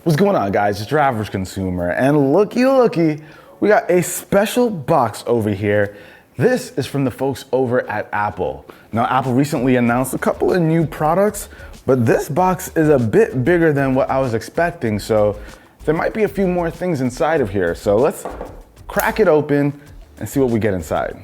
What's going on, guys? It's UrAvgConsumer, and looky, we got a special box over here. This is from the folks over at Apple. Now, Apple recently announced a couple of new products, but this box is a bit bigger than what I was expecting, so there might be a few more things inside of here. So let's crack it open and see what we get inside.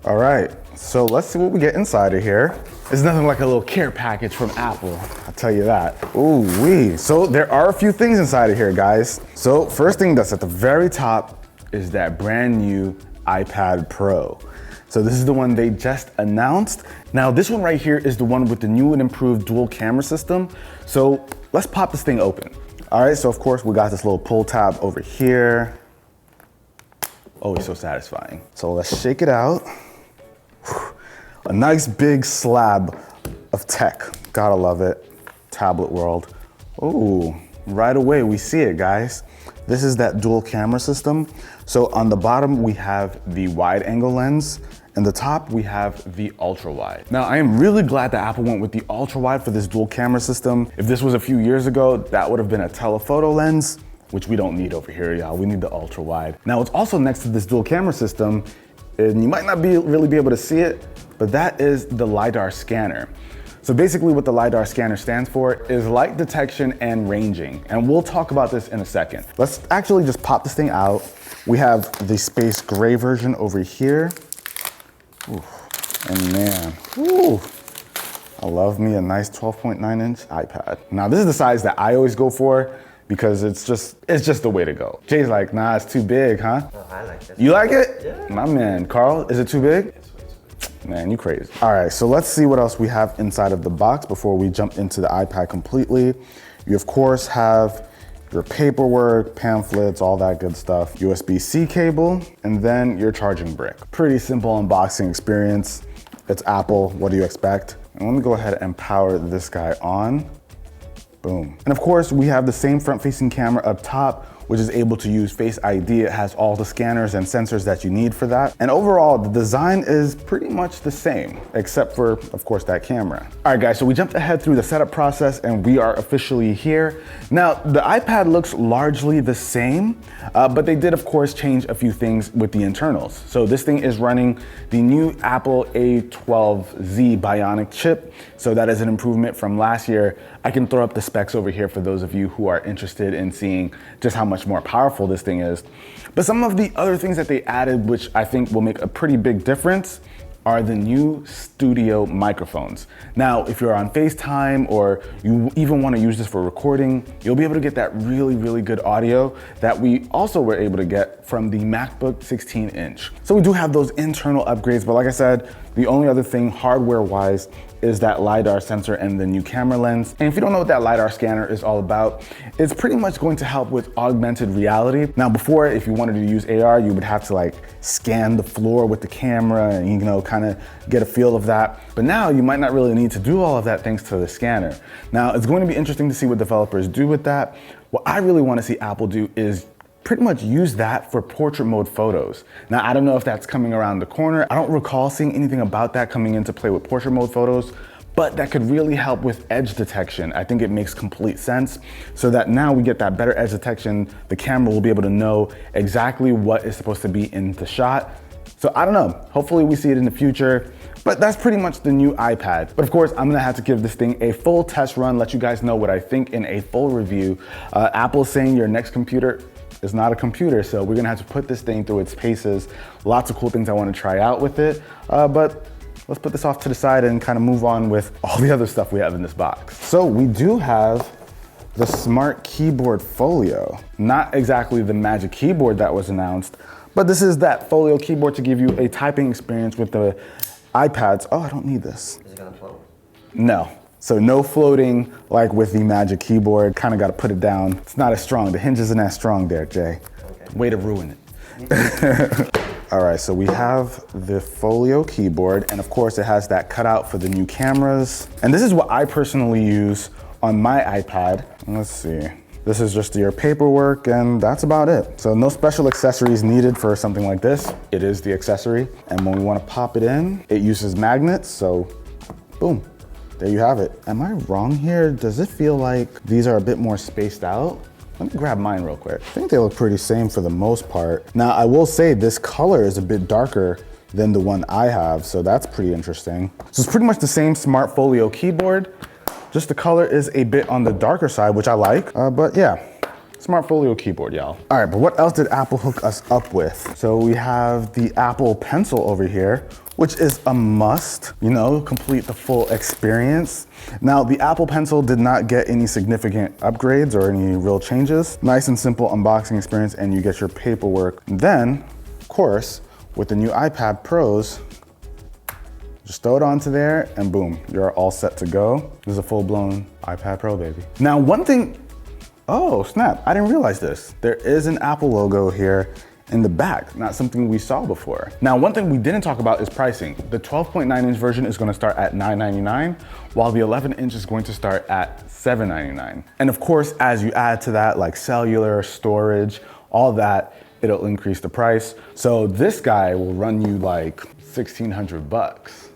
All right, so let's see what we get inside of here. It's nothing like a little care package from Apple, I'll tell you that. Ooh wee. So there are a few things inside of here, guys. So first thing that's at the very top is that brand new iPad Pro. So this is the one they just announced. Now this one right here is the one with the new and improved dual camera system. So let's pop this thing open. All right, so of course we got this little pull tab over here. Always so satisfying. So let's shake it out. A nice big slab of tech. Gotta love it. Tablet world. Ooh, right away we see it, guys. This is that dual camera system. So on the bottom we have the wide angle lens, and the top we have the ultra wide. Now I am really glad that Apple went with the ultra wide for this dual camera system. If this was a few years ago, that would have been a telephoto lens, which we don't need over here, y'all. We need the ultra wide. Now it's also next to this dual camera system, and you might not really be able to see it, but that is the LiDAR scanner. So basically what the LiDAR scanner stands for is light detection and ranging. And we'll talk about this in a second. Let's actually just pop this thing out. We have the space gray version over here. Ooh, and man, ooh, I love me a nice 12.9-inch iPad. Now this is the size that I always go for because it's just the way to go. Jay's like, nah, it's too big, huh? Oh, I like this. You like it? Yeah. My man, Carl, is it too big? Man, you crazy. All right, so let's see what else we have inside of the box before we jump into the iPad completely. You of course have your paperwork, pamphlets, all that good stuff, USB-C cable, and then your charging brick. Pretty simple unboxing experience. It's Apple, what do you expect? And let me go ahead and power this guy on. Boom. And of course, we have the same front-facing camera up top, which is able to use Face ID. It has all the scanners and sensors that you need for that. And overall, the design is pretty much the same, except for, of course, that camera. All right, guys, so we jumped ahead through the setup process and we are officially here. Now, the iPad looks largely the same, but they did, of course, change a few things with the internals. So this thing is running the new Apple A12Z Bionic chip. So that is an improvement from last year. I can throw up the specs over here for those of you who are interested in seeing just how much more powerful this thing is. But some of the other things that they added, which I think will make a pretty big difference, are the new studio microphones. Now, if you're on FaceTime or you even want to use this for recording, you'll be able to get that really good audio that we also were able to get from the MacBook 16-inch. So we do have those internal upgrades, but like I said, the only other thing hardware-wise is that LiDAR sensor and the new camera lens. And if you don't know what that LiDAR scanner is all about, it's pretty much going to help with augmented reality. Now before, if you wanted to use AR, you would have to like scan the floor with the camera and, you know, kind of get a feel of that. But now you might not really need to do all of that thanks to the scanner. Now it's going to be interesting to see what developers do with that. What I really want to see Apple do is pretty much use that for portrait mode photos. Now, I don't know if that's coming around the corner. I don't recall seeing anything about that coming into play with portrait mode photos, but that could really help with edge detection. I think it makes complete sense so that now we get that better edge detection. The camera will be able to know exactly what is supposed to be in the shot. So I don't know, hopefully we see it in the future, but that's pretty much the new iPad. But of course, I'm gonna have to give this thing a full test run, let you guys know what I think in a full review. Apple's saying your next computer is not a computer, so we're gonna have to put this thing through its paces. Lots of cool things I wanna try out with it, but let's put this off to the side and kind of move on with all the other stuff we have in this box. So we do have the Smart Keyboard Folio. Not exactly the Magic Keyboard that was announced, but this is that Folio keyboard to give you a typing experience with the iPads. Oh, I don't need this. Is it gonna float? No. So no floating like with the Magic Keyboard. Kind of got to put it down. It's not as strong. The hinge isn't as strong there, Jay. Okay. Way to ruin it. All right, so we have the Folio keyboard, and of course it has that cutout for the new cameras. And this is what I personally use on my iPad. Let's see. This is just your paperwork, and that's about it. So no special accessories needed for something like this. It is the accessory. And when we want to pop it in, it uses magnets, so boom. there you have it. Am I wrong here? Does it feel like these are a bit more spaced out? Let me grab mine real quick. I think they look pretty same for the most part. Now, I will say this color is a bit darker than the one I have, so that's pretty interesting. So it's pretty much the same Smart Folio keyboard, just the color is a bit on the darker side, which I like, but yeah. Smart Folio keyboard, y'all. All right, but what else did Apple hook us up with? So we have the Apple Pencil over here, which is a must, you know, complete the full experience. Now, the Apple Pencil did not get any significant upgrades or any real changes. Nice and simple unboxing experience, and you get your paperwork. And then, of course, with the new iPad Pros, just throw it onto there and boom, you're all set to go. This is a full-blown iPad Pro, baby. Now, one thing, oh snap, I didn't realize this. There is an Apple logo here in the back, not something we saw before. Now, one thing we didn't talk about is pricing. The 12.9-inch version is gonna start at $999, while the 11-inch is going to start at $799. And of course, as you add to that, like cellular, storage, all that, it'll increase the price. So this guy will run you like 1,600 bucks.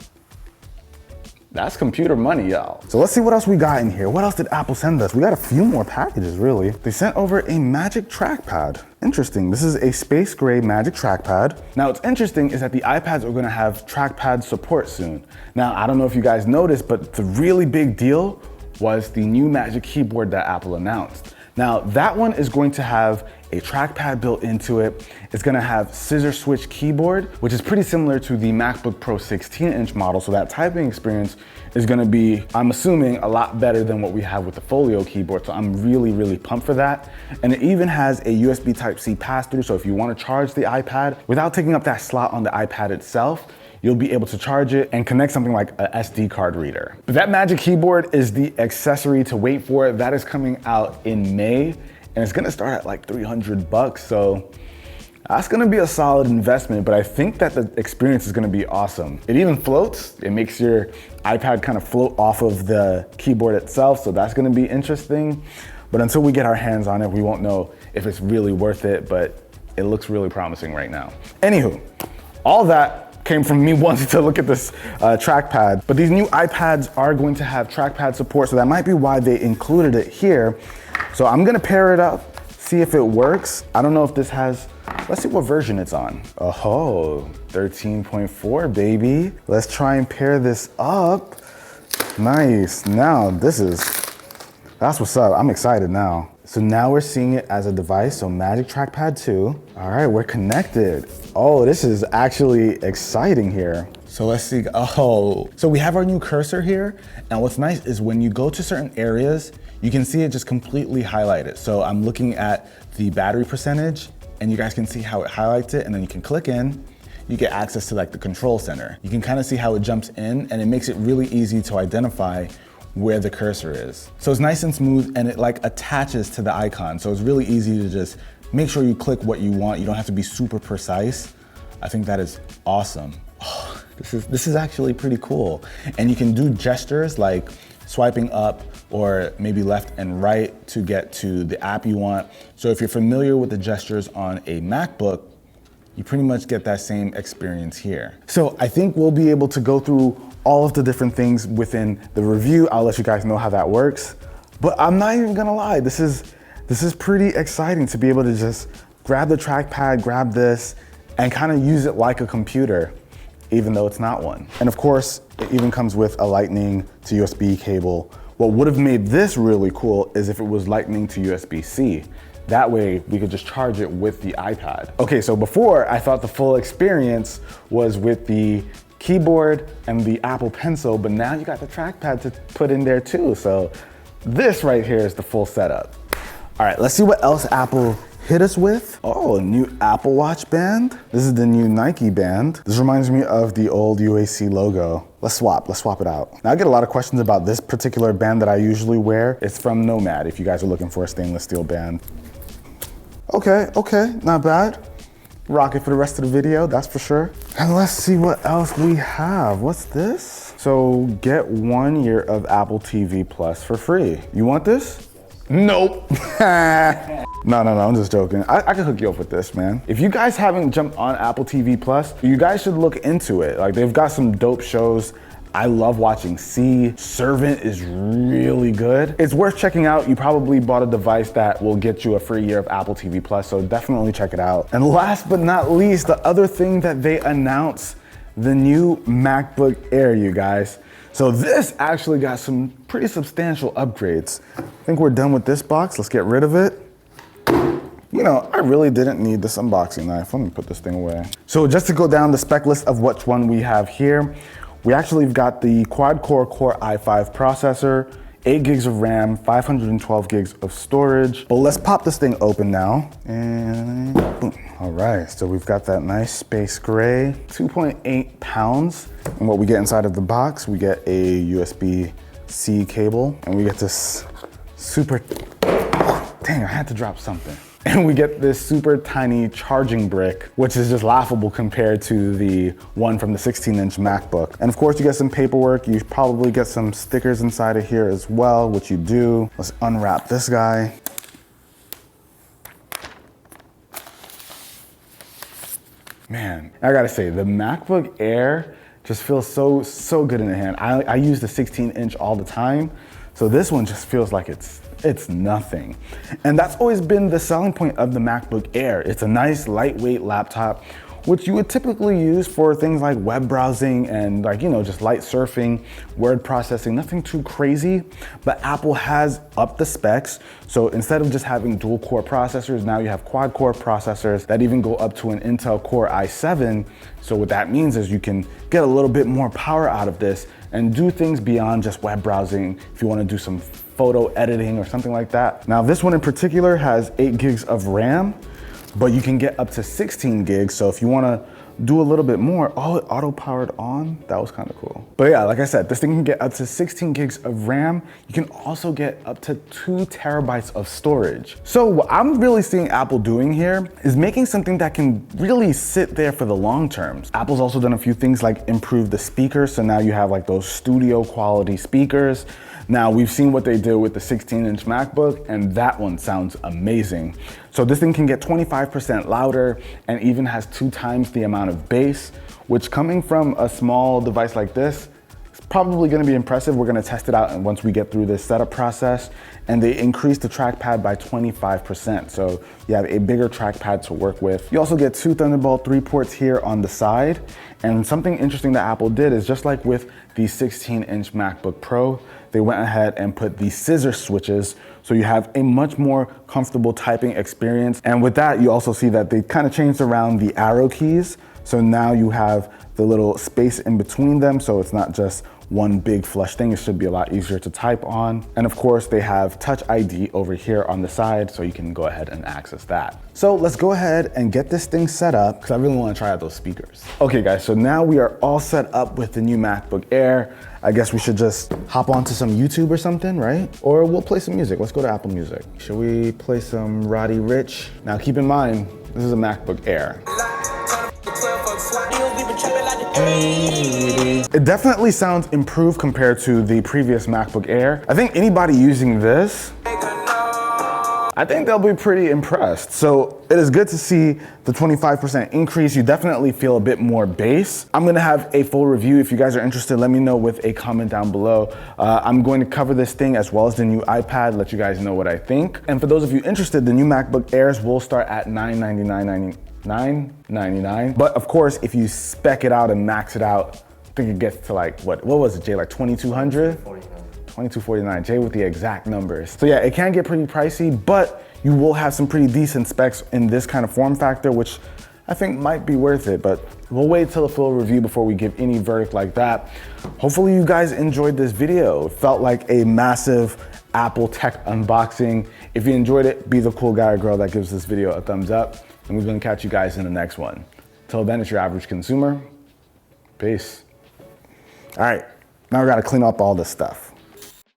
That's computer money, y'all. So let's see what else we got in here. What else did Apple send us? We got a few more packages, really. They sent over a Magic Trackpad. Interesting, this is a space gray Magic Trackpad. Now, what's interesting is that the iPads are gonna have trackpad support soon. Now, I don't know if you guys noticed, but the really big deal was the new Magic Keyboard that Apple announced. Now, that one is going to have a trackpad built into it. It's gonna have scissor switch keyboard, which is pretty similar to the MacBook Pro 16-inch model. So that typing experience is gonna be, I'm assuming, a lot better than what we have with the Folio keyboard. So I'm really, really pumped for that. And it even has a USB Type-C pass-through. So if you wanna charge the iPad without taking up that slot on the iPad itself, you'll be able to charge it and connect something like a SD card reader. But that Magic Keyboard is the accessory to wait for. That is coming out in May, and it's gonna start at like 300 bucks. So that's gonna be a solid investment, but I think that the experience is gonna be awesome. It even floats. It makes your iPad kind of float off of the keyboard itself, so that's gonna be interesting. But until we get our hands on it, we won't know if it's really worth it, but it looks really promising right now. Anywho, all that came from me wanting to look at this trackpad. But these new iPads are going to have trackpad support, so that might be why they included it here. So I'm gonna pair it up, see if it works. I don't know if this has, let's see what version it's on. Oh, 13.4, baby. Let's try and pair this up. Nice, now that's what's up. I'm excited now. So now we're seeing it as a device, so Magic Trackpad 2. All right, we're connected. Oh, this is actually exciting here. So let's see, oh. So we have our new cursor here, and what's nice is when you go to certain areas, you can see it just completely highlighted. So I'm looking at the battery percentage, and you guys can see how it highlights it, and then you can click in, you get access to like the control center. You can kind of see how it jumps in, and it makes it really easy to identify where the cursor is. So it's nice and smooth, and it like attaches to the icon. So it's really easy to just make sure you click what you want. You don't have to be super precise. I think that is awesome. Oh, this is actually pretty cool. And you can do gestures like swiping up or maybe left and right to get to the app you want. So if you're familiar with the gestures on a MacBook, you pretty much get that same experience here. So I think we'll be able to go through all of the different things within the review. I'll let you guys know how that works. But I'm not even gonna lie, this is pretty exciting to be able to just grab the trackpad, grab this, and kind of use it like a computer, even though it's not one. And of course, it even comes with a Lightning to USB cable. What would have made this really cool is if it was Lightning to USB-C. That way we could just charge it with the iPad. Okay, so before I thought the full experience was with the keyboard and the Apple Pencil, but now you got the trackpad to put in there too. So this right here is the full setup. All right, let's see what else Apple hit us with. Oh, a new Apple Watch band. This is the new Nike band. This reminds me of the old UAC logo. Let's swap it out. Now I get a lot of questions about this particular band that I usually wear. It's from Nomad, if you guys are looking for a stainless steel band. Okay, not bad. Rock it for the rest of the video, that's for sure. And let's see what else we have. What's this? So get 1 year of Apple TV Plus for free. You want this? Nope. No, I'm just joking. I can hook you up with this, man. If you guys haven't jumped on Apple TV Plus, you guys should look into it. Like, they've got some dope shows. I love watching C. Servant is really good. It's worth checking out. You probably bought a device that will get you a free year of Apple TV Plus, so definitely check it out. And last but not least, the other thing that they announced, the new MacBook Air, you guys. So this actually got some pretty substantial upgrades. I think we're done with this box. Let's get rid of it. You know, I really didn't need this unboxing knife. Let me put this thing away. So just to go down the spec list of which one we have here, we actually got the quad-core Core i5 processor, 8 gigs of RAM, 512 gigs of storage. But let's pop this thing open now, and boom. All right, so we've got that nice space gray, 2.8 pounds. And what we get inside of the box, we get a USB-C cable, and we get this super, dang, I had to drop something. And we get this super tiny charging brick, which is just laughable compared to the one from the 16-inch MacBook. And of course, you get some paperwork. You probably get some stickers inside of here as well, which you do. Let's unwrap this guy. Man, I gotta say, the MacBook Air just feels so good in the hand. I use the 16-inch all the time, so this one just feels like it's nothing. And that's always been the selling point of the MacBook Air. It's a nice lightweight laptop, which you would typically use for things like web browsing and just light surfing, word processing, nothing too crazy. But Apple has upped the specs. So instead of just having dual core processors, now you have quad core processors that even go up to an Intel Core i7. So what that means is you can get a little bit more power out of this and do things beyond just web browsing if you want to do some photo editing or something like that. Now this one in particular has 8 gigs of RAM, but you can get up to 16 gigs. So if you want to do a little bit more, oh, it auto powered on. That was kind of cool. But yeah, like I said, this thing can get up to 16 gigs of RAM. You can also get up to 2 terabytes of storage. So what I'm really seeing Apple doing here is making something that can really sit there for the long term. Apple's also done a few things like improve the speakers. So now you have like those studio quality speakers. Now we've seen what they did with the 16-inch MacBook, and that one sounds amazing. So this thing can get 25% louder and even has 2 times the amount of bass, which coming from a small device like this, it's probably gonna be impressive. We're gonna test it out once we get through this setup process. And they increased the trackpad by 25%. So you have a bigger trackpad to work with. You also get 2 Thunderbolt 3 ports here on the side. And something interesting that Apple did is just like with the 16-inch MacBook Pro, they went ahead and put the scissor switches. So you have a much more comfortable typing experience. And with that, you also see that they kind of changed around the arrow keys. So now you have the little space in between them. So it's not just one big flush thing. It should be a lot easier to type on. And of course they have Touch ID over here on the side, so you can go ahead and access that. So let's go ahead and get this thing set up because I really want to try out those speakers. Okay guys, so now we are all set up with the new MacBook Air. I guess we should just hop onto some YouTube or something, right? Or we'll play some music. Let's go to Apple Music. Should we play some Roddy Ricch? Now keep in mind, this is a MacBook Air. It definitely sounds improved compared to the previous MacBook Air. I think anybody using this, I think they'll be pretty impressed. So it is good to see the 25% increase. You definitely feel a bit more bass. I'm gonna have a full review. If you guys are interested, let me know with a comment down below. I'm going to cover this thing as well as the new iPad, let you guys know what I think. And for those of you interested, the new MacBook Airs will start at $999. But of course, if you spec it out and max it out, I think it gets to like, what was it, Jay, like 2,200? 2249, Jay with the exact numbers. So yeah, it can get pretty pricey, but you will have some pretty decent specs in this kind of form factor, which I think might be worth it, but we'll wait till the full review before we give any verdict like that. Hopefully you guys enjoyed this video. It felt like a massive Apple tech unboxing. If you enjoyed it, be the cool guy or girl that gives this video a thumbs up, and we're gonna catch you guys in the next one. Till then, it's your average consumer. Peace. All right, now we gotta clean up all this stuff.